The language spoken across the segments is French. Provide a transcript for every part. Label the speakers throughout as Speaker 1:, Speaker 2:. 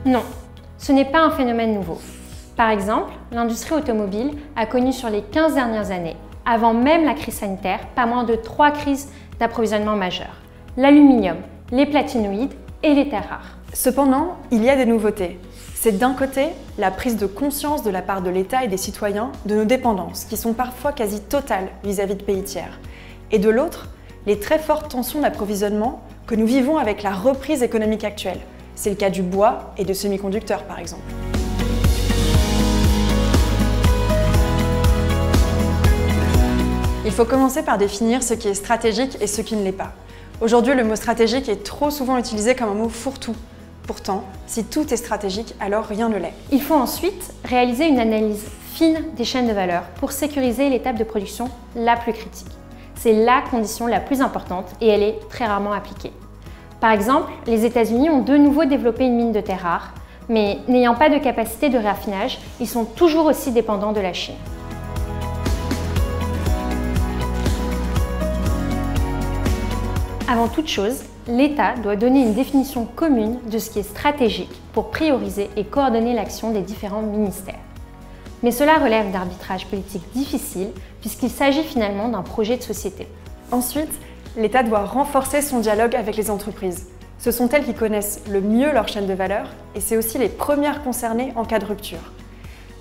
Speaker 1: Non, ce n'est pas un phénomène nouveau. Par exemple, l'industrie automobile a connu sur les 15 dernières années, avant même la crise sanitaire, pas moins de 3 crises d'approvisionnement majeures. L'aluminium, les platinoïdes et les terres rares.
Speaker 2: Cependant, il y a des nouveautés. C'est d'un côté la prise de conscience de la part de l'État et des citoyens de nos dépendances, qui sont parfois quasi totales vis-à-vis de pays tiers. Et de l'autre, les très fortes tensions d'approvisionnement que nous vivons avec la reprise économique actuelle. C'est le cas du bois et de semi-conducteurs par exemple. Il faut commencer par définir ce qui est stratégique et ce qui ne l'est pas. Aujourd'hui, le mot stratégique est trop souvent utilisé comme un mot fourre-tout. Pourtant, si tout est stratégique, alors rien ne l'est.
Speaker 1: Il faut ensuite réaliser une analyse fine des chaînes de valeur pour sécuriser l'étape de production la plus critique. C'est la condition la plus importante et elle est très rarement appliquée. Par exemple, les États-Unis ont de nouveau développé une mine de terres rares, mais n'ayant pas de capacité de raffinage, ils sont toujours aussi dépendants de la Chine. Avant toute chose, l'État doit donner une définition commune de ce qui est stratégique pour prioriser et coordonner l'action des différents ministères. Mais cela relève d'arbitrages politiques difficiles puisqu'il s'agit finalement d'un projet de société.
Speaker 2: Ensuite, l'État doit renforcer son dialogue avec les entreprises. Ce sont elles qui connaissent le mieux leur chaîne de valeur et c'est aussi les premières concernées en cas de rupture.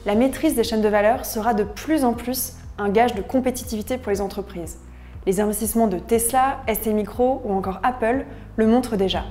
Speaker 2: La maîtrise des chaînes de valeur sera de plus en plus un gage de compétitivité pour les entreprises. Les investissements de Tesla, STMicro ou encore Apple le montrent déjà.